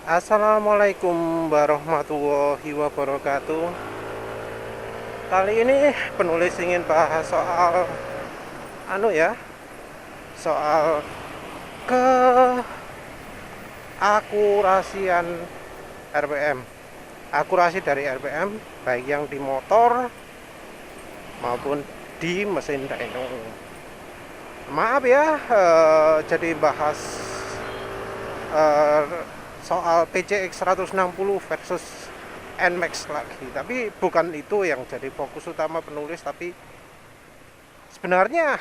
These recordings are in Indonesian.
Assalamualaikum warahmatullahi wabarakatuh. Kali ini penulis ingin bahas soal soal keakurasian RPM. Akurasi dari RPM baik yang di motor maupun di mesin dyno. Maaf ya, jadi bahas eh, soal PCX 160 versus NMAX lagi. Tapi bukan itu yang jadi fokus utama penulis, tapi sebenarnya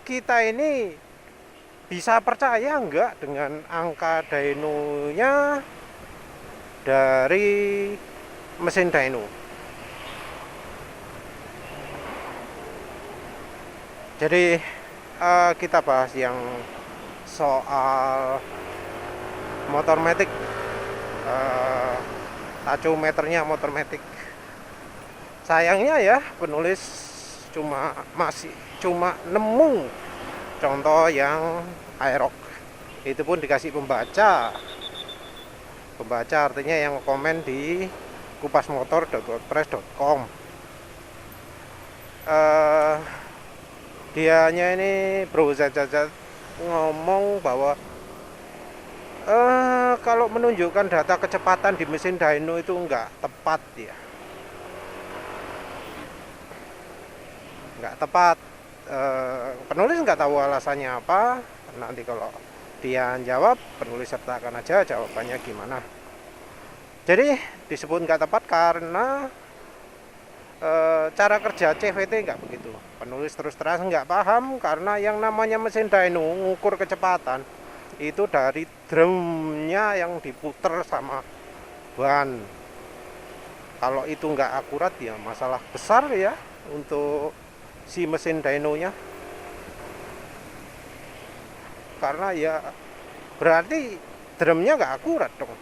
kita ini bisa percaya nggak dengan angka dynonya dari mesin dyno. Jadi kita bahas yang soal motor matic, uh, tachometernya motor matic. Sayangnya ya penulis cuma nemu contoh yang Aerox. Itu pun dikasih pembaca artinya yang komen di kupasmotor.wordpress.com. Dianya ini bro Zazat ngomong bahwa kalau menunjukkan data kecepatan di mesin dyno itu nggak tepat ya, nggak tepat. Penulis nggak tahu alasannya apa. Nanti kalau dia jawab, penulis sertakan aja jawabannya gimana. Jadi disebut nggak tepat karena cara kerja CVT nggak begitu. Penulis terus terang nggak paham karena yang namanya mesin dyno ngukur kecepatan itu dari drumnya yang diputer sama ban. Kalau itu nggak akurat ya masalah besar ya untuk si mesin dynonya, karena ya berarti drumnya nggak akurat dong.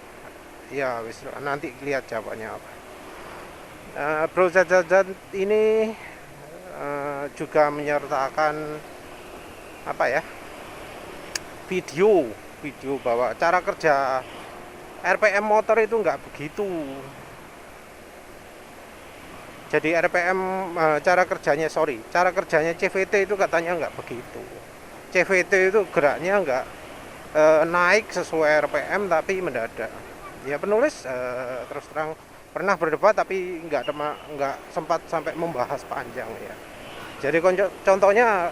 Ya wis, nanti lihat jawabannya apa. Bro Zazat ini juga menyertakan apa ya, video bahwa cara kerja RPM motor itu nggak begitu. Jadi cara kerjanya CVT itu katanya nggak begitu. CVT itu geraknya nggak naik sesuai RPM tapi mendadak. Ya penulis terus terang pernah berdebat tapi nggak sempat sampai membahas panjang ya. Jadi contohnya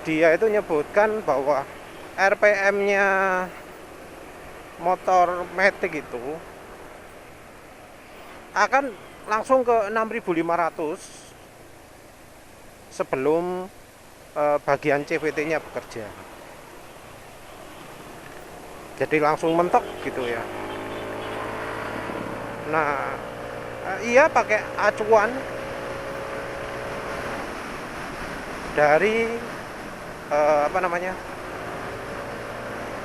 dia itu nyebutkan bahwa RPM-nya motor matic itu akan langsung ke 6.500 sebelum bagian CVT-nya bekerja. Jadi langsung mentok gitu ya. Nah, ia pakai acuan dari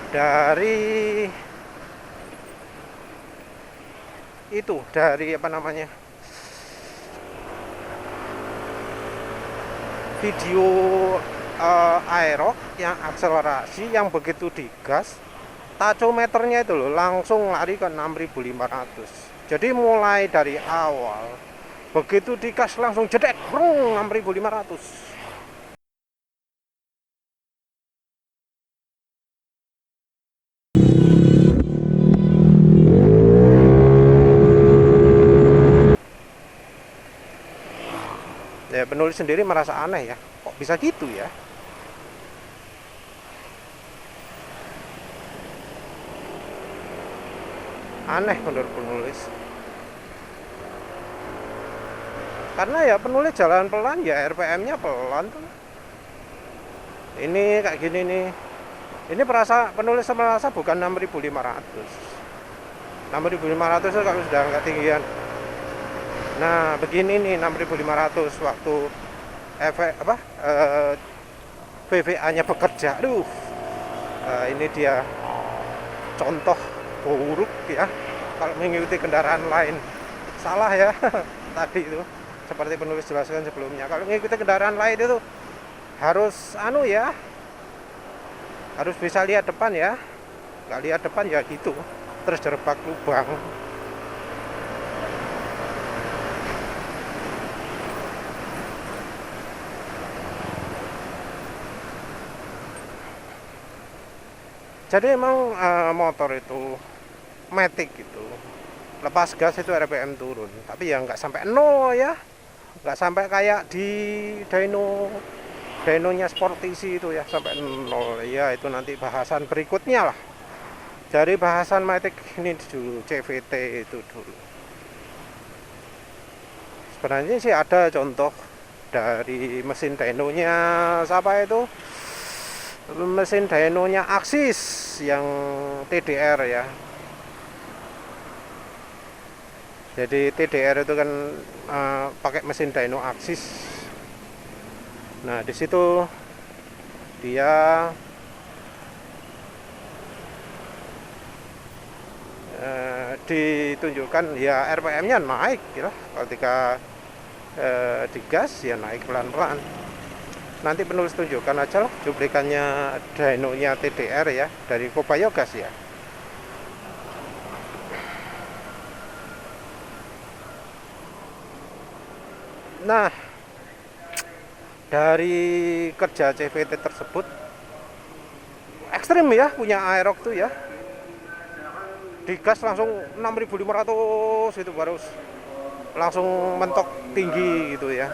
dari video Aerox yang akselerasi yang begitu digas tachometernya itu loh langsung lari ke 6.500. Jadi mulai dari awal begitu digas langsung jedek 6.500. Ya penulis sendiri merasa aneh ya, kok bisa gitu ya. Aneh menurut penulis, karena ya penulis jalan pelan ya RPM-nya pelan tuh. Ini kayak gini nih, ini penulis merasa bukan 6.500. 6.500 itu kalau sudah nggak tinggian. Nah begini nih 6.500 waktu VVA-nya bekerja. Ini dia contoh buruk ya kalau mengikuti kendaraan lain. Salah ya tadi itu seperti penulis jelaskan sebelumnya. Kalau mengikuti kendaraan lain itu harus harus bisa lihat depan ya. Nggak lihat depan ya gitu. terus jerebak lubang. Jadi emang motor itu matic gitu, lepas gas itu RPM turun, tapi ya nggak sampai nol ya, nggak sampai kayak di dynonya Sportisi itu ya sampai nol ya. Itu nanti bahasan berikutnya lah, dari bahasan matic ini dulu, CVT itu dulu. Sebenarnya sih ada contoh dari mesin dynonya siapa itu, mesin dynonya Axis yang TDR ya. Jadi TDR itu kan pakai mesin dyno Axis. Nah di situ dia ditunjukkan ya RPM-nya naik ya, ketika digas ya naik pelan-pelan. Nanti penulis tunjukkan aja lah cuplikannya dynonya TDR ya dari Kobayagas ya. Nah, dari kerja CVT tersebut ekstrim ya, punya Aerox tuh ya, digas langsung 6.500 itu baru langsung mentok tinggi gitu ya.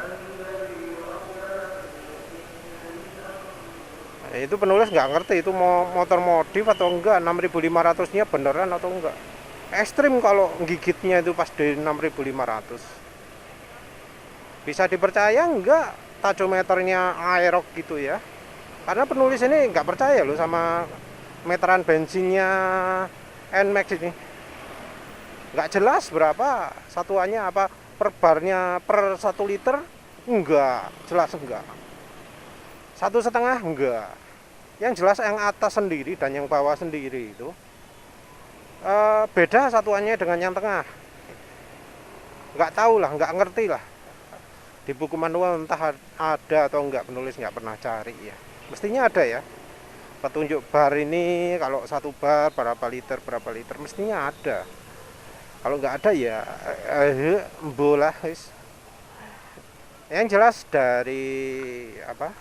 Nah, itu penulis nggak ngerti itu mau motor modif atau enggak, 6.500 nya beneran atau enggak. Ekstrim kalau gigitnya itu pas di 6.500. Bisa dipercaya enggak tachometernya Aerox gitu ya, karena penulis ini nggak percaya loh sama meteran bensinnya NMAX ini. Nggak jelas berapa satuannya, apa per barnya per 1 liter, enggak jelas, enggak 1,5 enggak. Yang jelas yang atas sendiri dan yang bawah sendiri itu beda satuannya dengan yang tengah. Nggak tahu lah, nggak ngerti lah di buku manual, entah ada atau enggak, penulis nggak pernah cari ya. Mestinya ada ya petunjuk bar ini, kalau 1 bar berapa liter mestinya ada. Kalau nggak ada ya bola. Yang jelas dari apa,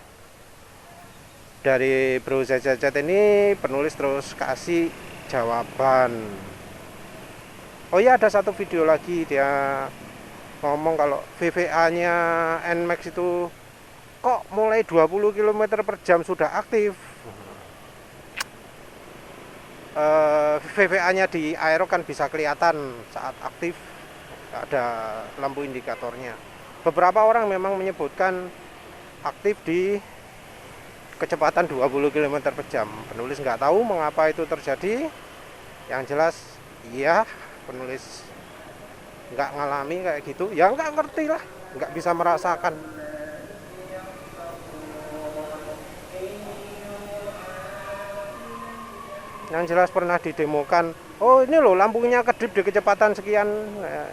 dari Bro Zazat ini penulis terus kasih jawaban. Oh ya, ada satu video lagi dia ngomong kalau VVA-nya NMAX itu kok mulai 20 km per jam sudah aktif. VVA-nya di Aero kan bisa kelihatan saat aktif, ada lampu indikatornya. Beberapa orang memang menyebutkan aktif di kecepatan 20 km per jam. Penulis nggak tahu mengapa itu terjadi. Yang jelas iya, penulis nggak ngalami kayak gitu ya, nggak ngerti lah, nggak bisa merasakan. Yang jelas pernah didemokan, oh ini loh lampunya kedip di kecepatan sekian.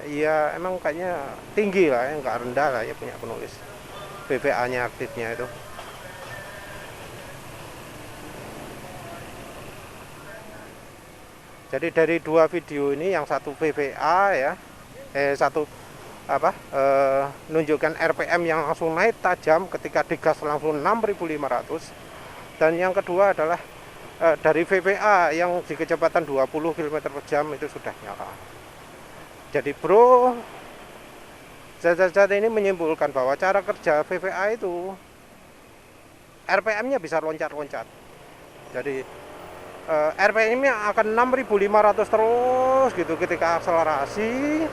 Iya emang kayaknya tinggi lah ya, nggak rendah lah ya punya penulis VVA nya aktifnya itu. Jadi dari 2 video ini, yang satu VVA ya, satu apa, nunjukkan RPM yang langsung naik tajam ketika digas langsung 6.500, dan yang kedua adalah dari VVA yang di kecepatan 20 km per jam itu sudah nyala. Jadi Bro Zat ini menyimpulkan bahwa cara kerja VVA itu RPM-nya bisa loncat-loncat. Jadi RPM-nya akan 6.500 terus gitu ketika akselerasi,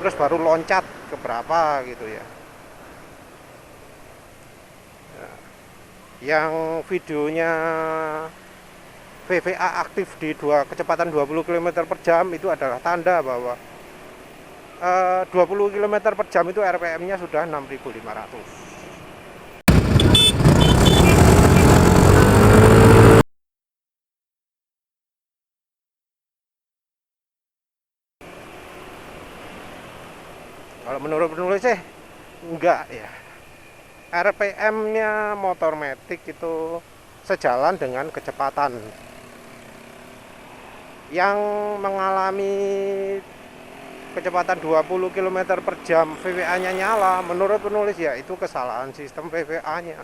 terus baru loncat ke berapa gitu ya. Yang videonya VVA aktif di kecepatan 20 km per jam itu adalah tanda bahwa 20 km per jam itu RPM-nya sudah 6.500. Kalau menurut penulis sih enggak ya. RPM-nya motor matic itu sejalan dengan kecepatan. yang mengalami kecepatan 20 km per jam VVA-nya nyala, menurut penulis ya itu kesalahan sistem VVA-nya.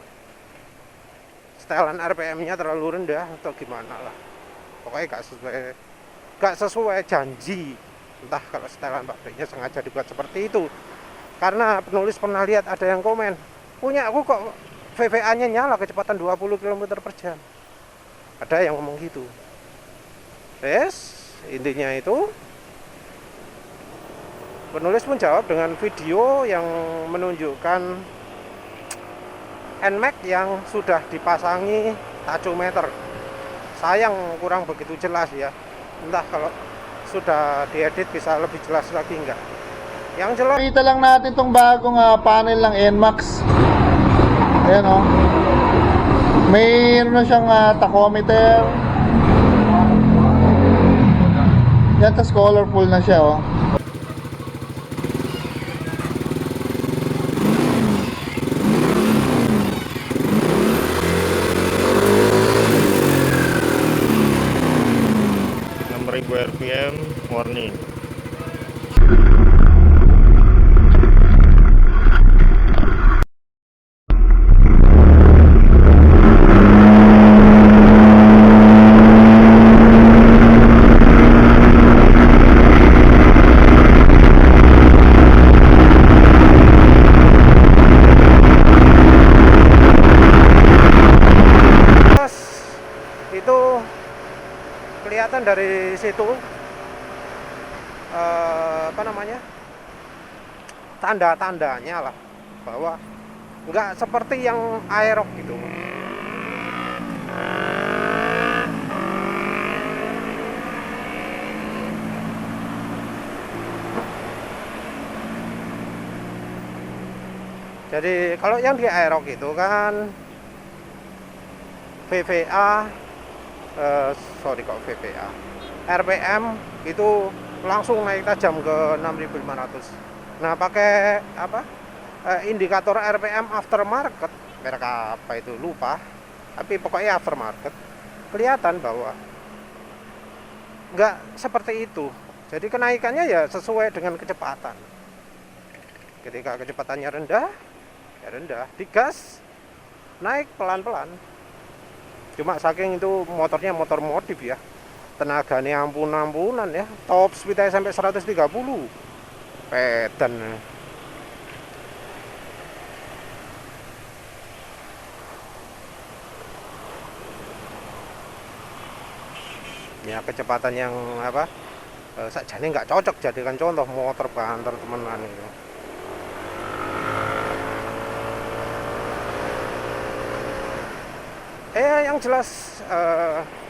Setelan RPM-nya terlalu rendah atau gimana lah. Pokoknya gak sesuai janji. Entah kalau setelan pabriknya sengaja dibuat seperti itu. Karena penulis pernah lihat ada yang komen, punya aku kok VVA-nya nyala kecepatan 20 km per jam. Ada yang ngomong gitu. Intinya itu penulis pun jawab dengan video yang menunjukkan NMAX yang sudah dipasangi tachometer. Sayang kurang begitu jelas ya. Entah kalau sudah diedit bisa lebih jelas lagi enggak. Yang jelas kita lang natin tong bagong panel ng NMAX. Ayan o. May na siyang tachometer. Yan, tas colorful na siya o. RPM warning. Itu kelihatan dari situ tanda-tandanya lah bahwa nggak seperti yang Aerox gitu. Jadi kalau yang di Aerox itu kan VVA RPM itu langsung naik tajam ke 6500. Nah, pakai indikator RPM aftermarket, merek apa itu lupa, tapi pokoknya aftermarket, kelihatan bahwa nggak seperti itu. Jadi kenaikannya ya sesuai dengan kecepatan. Ketika kecepatannya rendah, ya rendah, digas, naik pelan-pelan. Cuma saking itu motornya motor modif ya, tenaganya ampun-ampunan ya, top speed sampai 130 pedan. Ya kecepatan yang sakjane nggak cocok jadikan contoh motor banter temenan itu. Yang jelas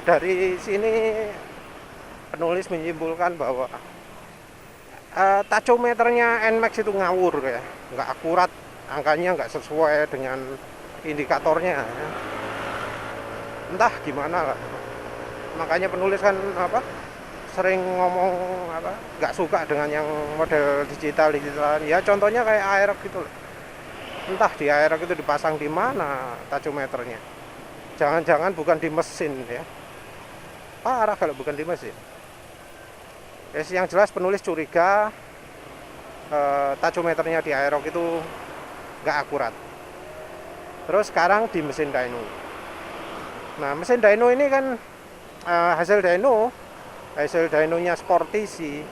dari sini penulis menyimpulkan bahwa tachometernya NMAX itu ngawur ya, nggak akurat, angkanya nggak sesuai dengan indikatornya ya. Entah gimana lah, makanya penulis kan sering ngomong nggak suka dengan yang model digital ya, contohnya kayak Aerox gitu loh. Entah di Aerox itu dipasang di mana tachometernya, jangan-jangan bukan di mesin ya, parah kalau bukan di mesin. Yang jelas penulis curiga tachometernya di Aerox itu nggak akurat. Terus sekarang di mesin dyno. Nah, mesin dyno ini kan hasil dynonya Sportisi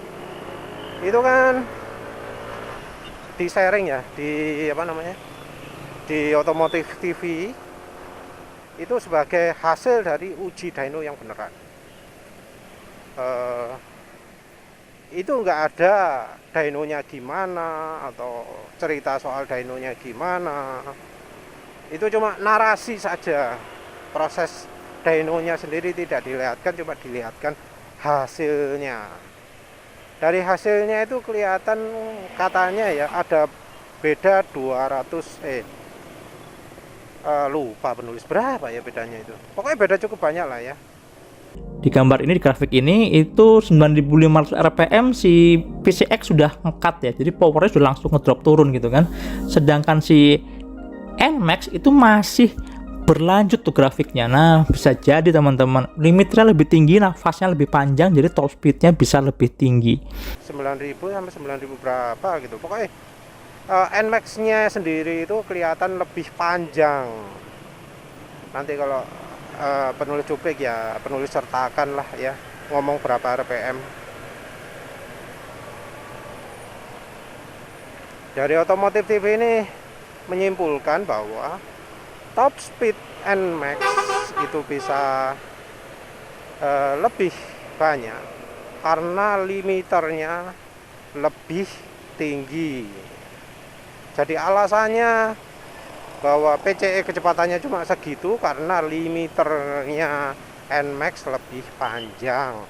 itu kan di sharing ya, di Otomotif TV itu sebagai hasil dari uji dyno yang beneran. Itu nggak ada dynonya gimana atau cerita soal dynonya gimana, itu cuma narasi saja. Proses dynonya sendiri tidak dilihatkan, cuma dilihatkan hasilnya. Dari hasilnya itu kelihatan katanya ya ada beda 200 lupa penulis berapa ya bedanya itu, pokoknya beda cukup banyak lah ya. Di gambar ini, di grafik ini itu 9500 rpm si PCX sudah ngekat ya, jadi powernya sudah langsung ngedrop turun gitu kan. Sedangkan si NMAX itu masih berlanjut tuh grafiknya. Nah, bisa jadi teman-teman limiternya lebih tinggi, nafasnya lebih panjang, jadi top speednya bisa lebih tinggi. 9.000 sampai 9.000 berapa gitu. Pokoknya Nmax-nya sendiri itu kelihatan lebih panjang. Nanti kalau penulis cuplik ya penulis sertakan lah ya, ngomong berapa RPM. Dari Otomotif TV ini menyimpulkan bahwa top speed Nmax itu bisa lebih banyak karena limiternya lebih tinggi. Jadi alasannya bahwa PCE kecepatannya cuma segitu karena limiternya Nmax lebih panjang.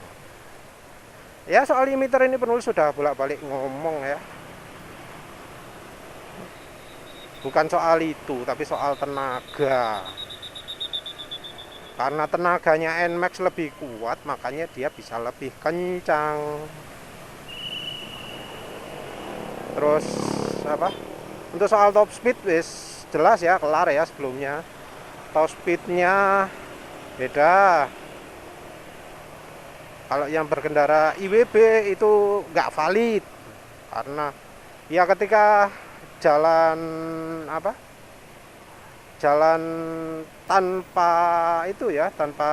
Ya, soal limiter ini penulis sudah bolak-balik ngomong ya. Bukan soal itu, tapi soal tenaga. Karena tenaganya Nmax lebih kuat, makanya dia bisa lebih kencang. Terus apa? Untuk soal top speed wis jelas ya, kelar ya sebelumnya. Top speednya beda. Kalau yang berkendara IWB itu nggak valid karena ya ketika jalan apa? Jalan tanpa itu ya, tanpa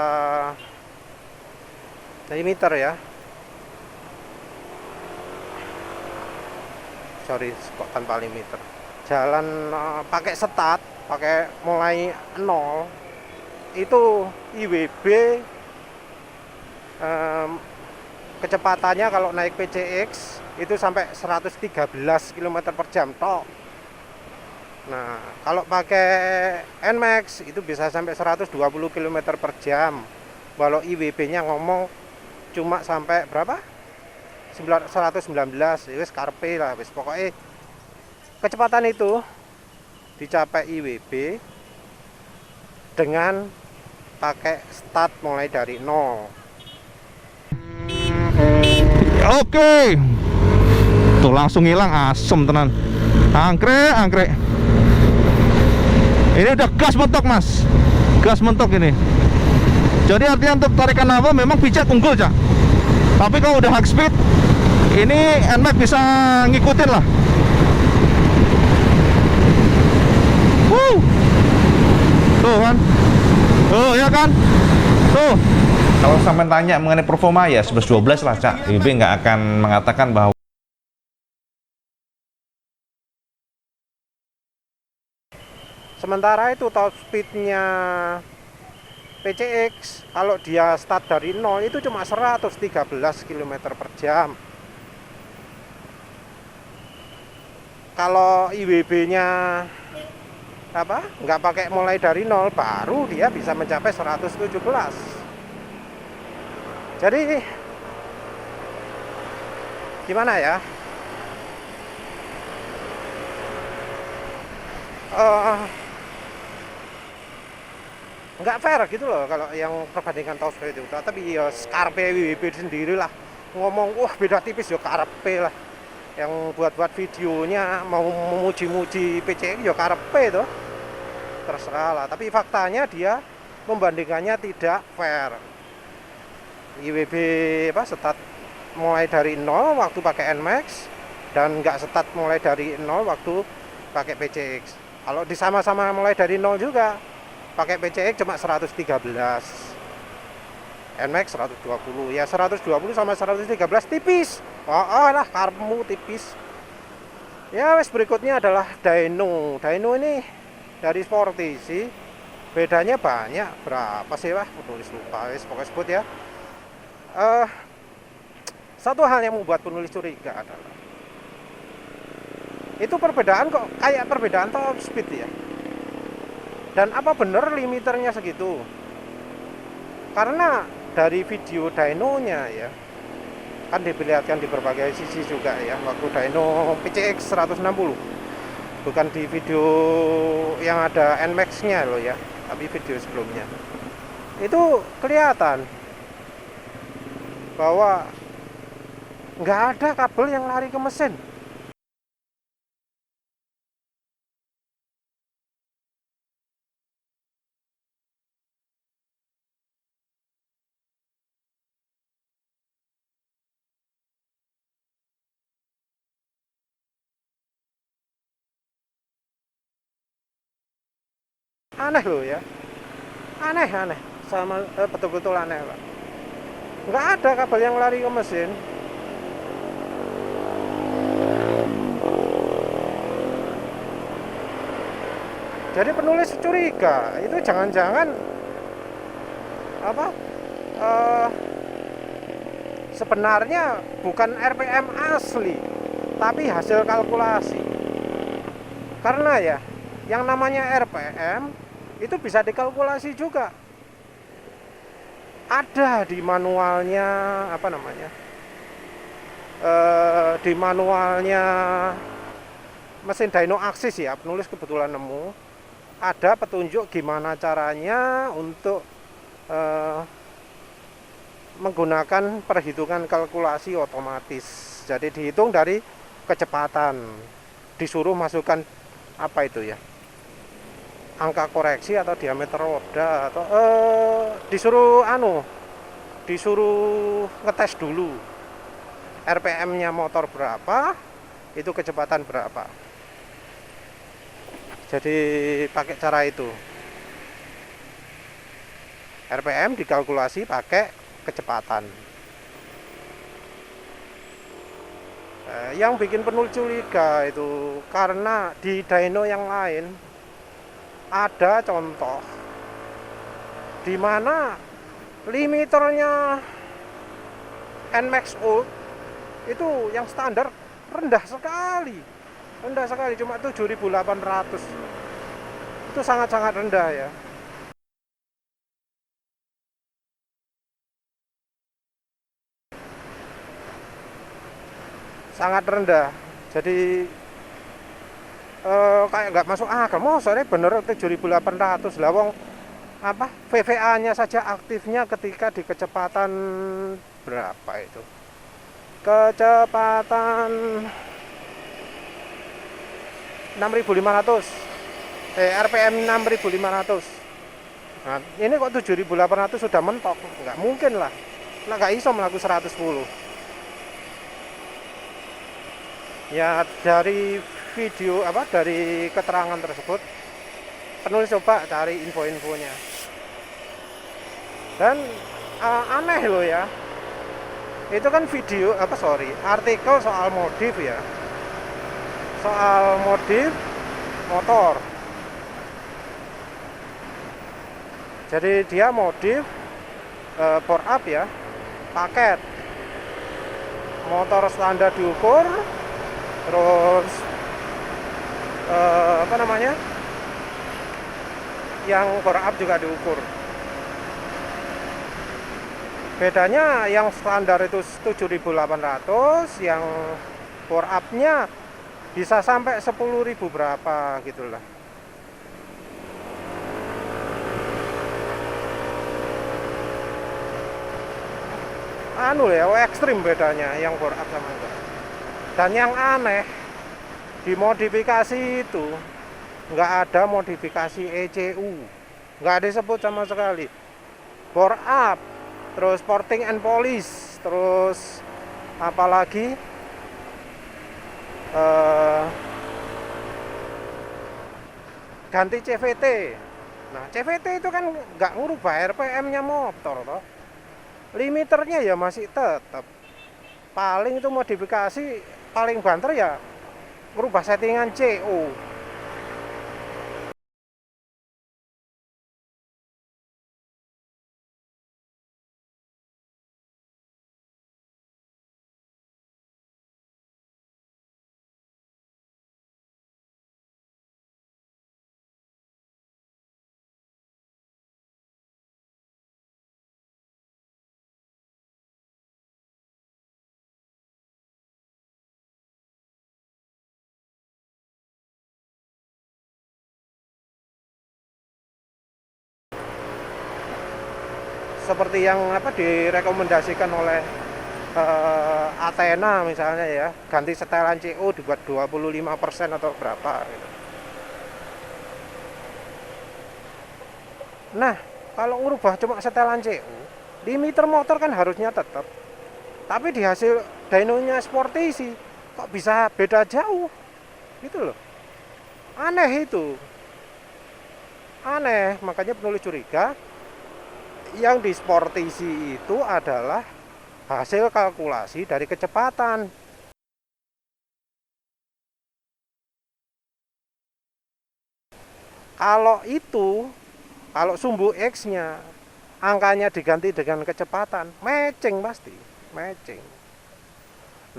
limiter ya. Sorry, kok tanpa limiter. Jalan pakai setat, pakai mulai 0 itu IWB kecepatannya kalau naik PCX itu sampai 113 km per jam tok. Nah, kalau pakai Nmax itu bisa sampai 120 km per jam. Kalau IWB-nya ngomong cuma sampai berapa? 119, wis karpe lah, wis pokoknya kecepatan itu dicapai IWB dengan pakai start mulai dari 0. Oke. Tuh langsung hilang, asem tenan. Angkrek. Ini udah gas mentok, Mas. Gas mentok ini. Jadi artinya untuk tarikan apa memang pijat unggul, Cak. Tapi kalau udah high speed, ini Nmax bisa ngikutin lah. Tuh kan. Tuh ya kan. Tuh. Kalau sampai tanya mengenai performa ya 11-12 lah, Cak. IWB nggak akan mengatakan bahwa Sementara itu top speednya PCX kalau dia start dari 0 itu cuma 113 km per jam. Kalau IWB-nya apa? Nggak pakai mulai dari 0 baru dia bisa mencapai 117. Jadi gimana ya? Nggak fair gitu loh kalau yang perbandingan top speed itu. Tapi ya karpe WWB sendiri lah ngomong wah beda tipis ya karpe lah. Yang buat videonya mau memuji-muji PCX ya karpe tuh, terserah lah. Tapi faktanya dia membandingkannya tidak fair. IWB apa start mulai dari 0 waktu pakai Nmax dan nggak start mulai dari 0 waktu pakai PCX. Kalau disama-sama mulai dari 0 juga pakai PCX cuma 113, Nmax 120. Ya 120 sama 113 tipis. Lah karmu tipis. Ya wes berikutnya adalah dyno. Dyno ini dari Sportisi. Bedanya banyak. Berapa sih wah? Penulis lupa. Wes pokoknya sebut ya. Satu hal yang membuat penulis curiga adalah itu perbedaan kok kayak perbedaan top speed ya. Dan apa benar limiternya segitu? Karena dari video dynonya ya, kan diperlihatkan di berbagai sisi juga ya, waktu dyno PCX 160. Bukan di video yang ada Nmax-nya loh ya, tapi video sebelumnya. Itu kelihatan bahwa nggak ada kabel yang lari ke mesin. Aneh loh ya, aneh sama betul-betul aneh Pak. Nggak ada kabel yang lari ke mesin. Jadi penulis curiga itu jangan-jangan apa sebenarnya bukan RPM asli tapi hasil kalkulasi. Karena ya yang namanya RPM itu bisa dikalkulasi juga. Ada di manualnya apa namanya? Di manualnya mesin dyno Axis ya, penulis kebetulan nemu. Ada petunjuk gimana caranya untuk menggunakan perhitungan kalkulasi otomatis. Jadi dihitung dari kecepatan, disuruh masukkan apa itu ya, angka koreksi atau diameter roda, atau disuruh ngetes dulu RPM-nya motor berapa, itu kecepatan berapa. Jadi pakai cara itu, RPM dikalkulasi pakai kecepatan. Yang bikin penulis curiga itu karena di dyno yang lain ada contoh di mana limiternya NMAX Old itu yang standar rendah sekali, cuma 7.800. Itu sangat-sangat rendah ya. Sangat rendah. Jadi kayak nggak masuk akal. Soalnya bener 7.800 lah wong apa VVA-nya saja aktifnya ketika di kecepatan berapa itu? Kecepatan 6.500. RPM 6.500. Nah, ini kok 7.800 sudah mentok. Nggak mungkin lah. Nah, nggak iso melaku 110. Ya dari video dari keterangan tersebut penulis coba cari info-infonya. Dan aneh loh ya. Itu kan video artikel soal modif ya. Soal modif motor. Jadi dia modif bore up ya, paket. Motor standar diukur, terus yang bore up juga diukur. Bedanya yang standar itu 7.800, yang bore up-nya bisa sampai 10.000 berapa gitulah. Ekstrim bedanya yang bore up sama enggak. Dan yang aneh, di modifikasi itu nggak ada modifikasi ECU, nggak disebut sama sekali. Bore up, terus porting and polish, terus apalagi ganti CVT. Nah, CVT itu kan nggak ngubah RPM-nya motor toh. Limiternya ya masih tetap. Paling itu modifikasi paling banter ya merubah settingan CO. Seperti yang direkomendasikan oleh Athena misalnya ya, ganti setelan CO dibuat 25% atau berapa gitu. Nah, kalau ngubah cuma setelan CO, limiter motor kan harusnya tetap. Tapi di hasil dynonya Sportisi kok bisa beda jauh. Gitu loh. Aneh itu. Aneh, makanya penulis curiga yang di Sportisi itu adalah hasil kalkulasi dari kecepatan. Kalau sumbu X-nya angkanya diganti dengan kecepatan, matching pasti, matching.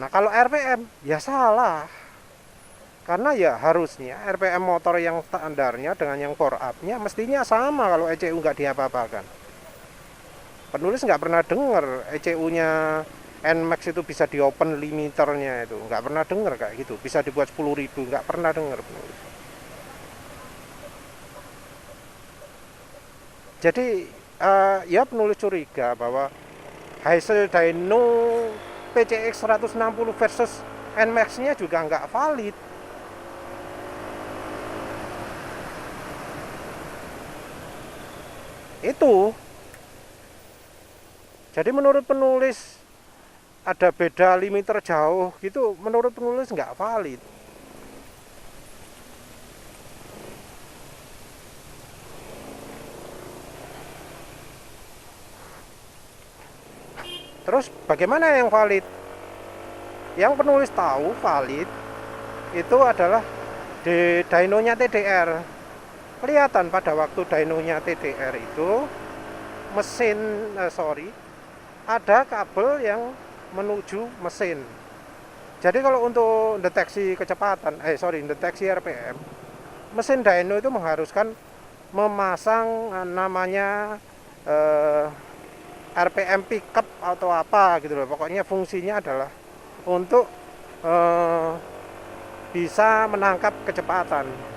Nah, kalau RPM ya salah. Karena ya harusnya RPM motor yang standarnya dengan yang core up-nya mestinya sama kalau ECU nggak diapa-apakan. Penulis nggak pernah dengar ECU-nya NMAX itu bisa di open limiternya itu. Nggak pernah dengar kayak gitu. Bisa dibuat 10.000, nggak pernah dengar penulis. Jadi ya penulis curiga bahwa hasil dyno PCX 160 versus NMAX-nya juga nggak valid. Itu. Jadi menurut penulis ada beda limiter jauh gitu, menurut penulis nggak valid. Terus bagaimana yang valid? Yang penulis tahu valid itu adalah di dynonya TDR. Kelihatan pada waktu dynonya TDR itu ada kabel yang menuju mesin. Jadi kalau untuk deteksi kecepatan, deteksi RPM, mesin dyno itu mengharuskan memasang namanya RPM pickup atau apa gitu loh. Pokoknya fungsinya adalah untuk bisa menangkap kecepatan.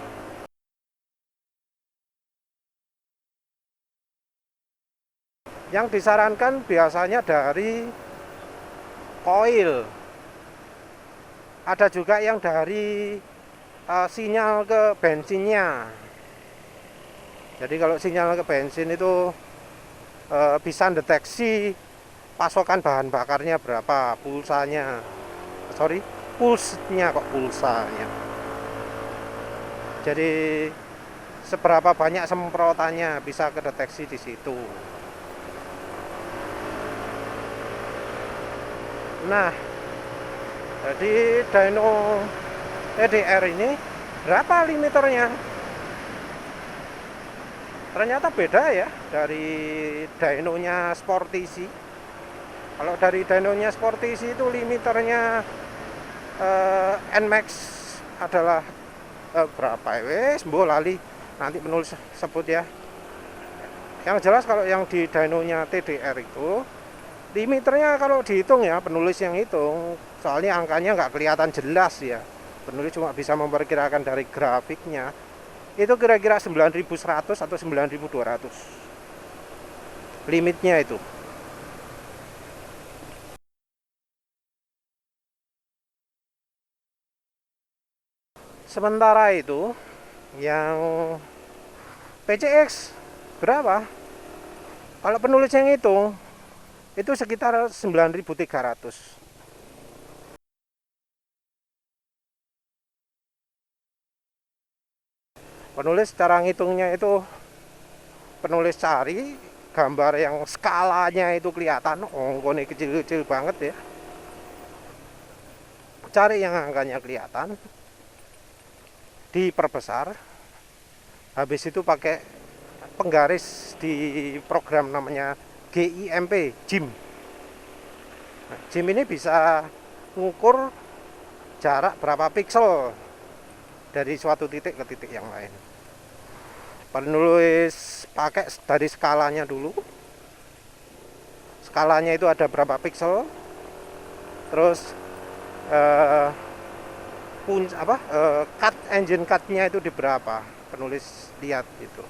Yang disarankan biasanya dari koil. Ada juga yang dari sinyal ke bensinnya. Jadi kalau sinyal ke bensin itu bisa deteksi pasokan bahan bakarnya berapa, pulsanya pulsanya. Jadi seberapa banyak semprotannya bisa kedeteksi di situ. Nah, jadi dyno TDR ini berapa limiternya? Ternyata beda ya dari dynonya Sportisi. Kalau dari dynonya Sportisi itu limiternya NMAX adalah berapa ya? Lali, nanti penulis sebut ya. Yang jelas kalau yang di dynonya TDR itu limiternya kalau dihitung ya, penulis yang hitung, soalnya angkanya nggak kelihatan jelas ya. Penulis cuma bisa memperkirakan dari grafiknya. Itu kira-kira 9.100 atau 9.200 limitnya itu. Sementara itu yang PCX berapa? Kalau penulis yang hitung itu sekitar 9.300. Penulis cara ngitungnya itu penulis cari gambar yang skalanya itu kelihatan, ongkone kecil-kecil banget ya. Cari yang angkanya kelihatan, diperbesar. Habis itu pakai penggaris di program namanya GIMP, JIM. Nah, JIM ini bisa mengukur jarak berapa piksel dari suatu titik ke titik yang lain. Penulis pakai dari skalanya dulu. Skalanya itu ada berapa piksel. Terus cut engine cut-nya itu di berapa. Penulis lihat itu.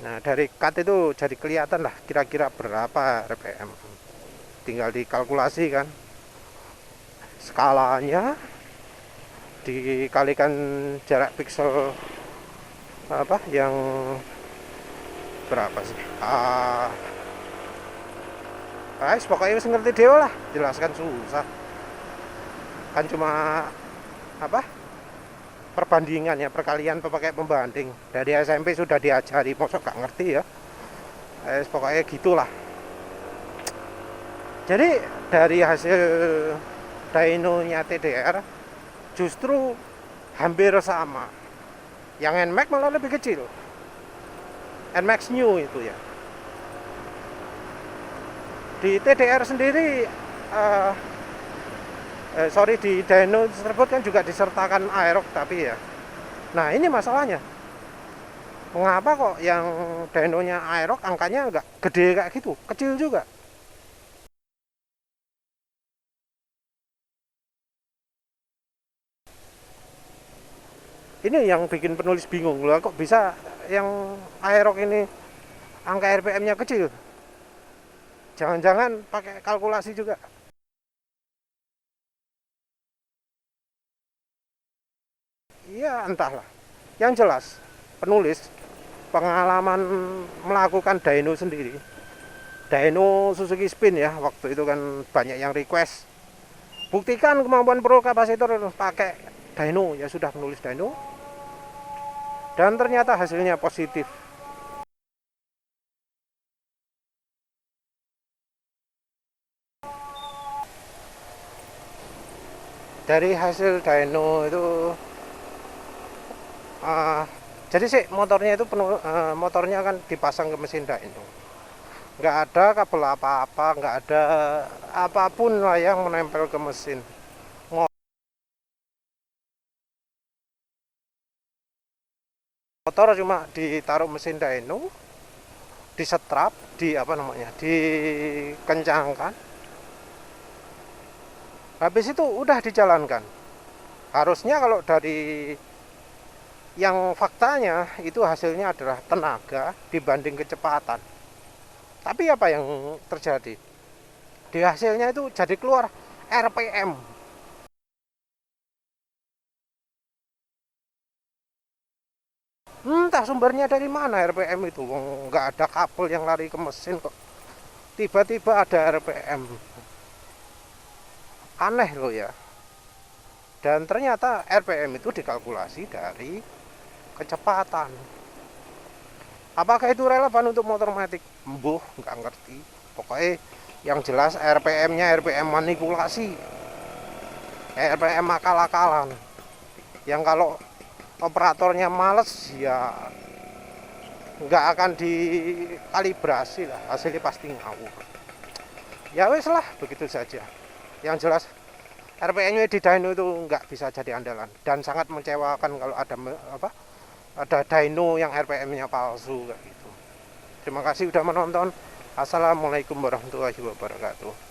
Nah, dari cut itu jadi kelihatan lah kira-kira berapa RPM. Tinggal dikalkulasi kan. Skalanya dikalikan jarak piksel yang berapa sih? Pokoknya wis ngerti dewe lah, jelaskan susah. Kan cuma apa perbandingannya, perkalian pakai pembanding. Dari SMP sudah diajari, mosok gak ngerti ya. Pokoknya gitulah. Jadi dari hasil dynonya TDR justru hampir sama. Yang NMAX malah lebih kecil. NMAX New itu ya. Di TDR sendiri di dyno tersebut kan juga disertakan aerox tapi ya. Nah ini masalahnya. Mengapa kok yang dynonya aerox angkanya nggak gede kayak gitu, kecil juga. Ini yang bikin penulis bingung loh, kok bisa yang aerox ini angka RPM-nya kecil. Jangan-jangan pakai kalkulasi juga. Iya, entahlah. Yang jelas, penulis pengalaman melakukan dyno sendiri. Dyno Suzuki Spin ya, waktu itu kan banyak yang request. Buktikan kemampuan pro kapasitor pakai dyno, ya sudah menulis dyno. Dan ternyata hasilnya positif. Dari hasil dyno itu jadi sih motornya itu motornya kan dipasang ke mesin dyno, nggak ada kabel apa-apa, nggak ada apapun lah yang menempel ke mesin. Motor cuma ditaruh mesin dyno, disetrap, dikencangkan. Habis itu udah dijalankan. Harusnya kalau dari yang faktanya itu hasilnya adalah tenaga dibanding kecepatan. Tapi apa yang terjadi? Di hasilnya itu jadi keluar RPM. Entah sumbernya dari mana RPM itu. Nggak ada kabel yang lari ke mesin kok. Tiba-tiba ada RPM. Aneh loh ya. Dan ternyata RPM itu dikalkulasi dari kecepatan. Apakah itu relevan untuk motor matic? Mbuh, nggak ngerti. Pokoknya yang jelas RPM-nya RPM manipulasi. RPM akal-akalan. Yang kalau operatornya males ya nggak akan dikalibrasi lah, hasilnya pasti ngawur. Ya wes lah, begitu saja. Yang jelas RPM-nya di dyno itu nggak bisa jadi andalan dan sangat mengecewakan kalau ada dyno yang RPM-nya palsu kayak gitu. Terima kasih sudah menonton. Assalamualaikum warahmatullahi wabarakatuh.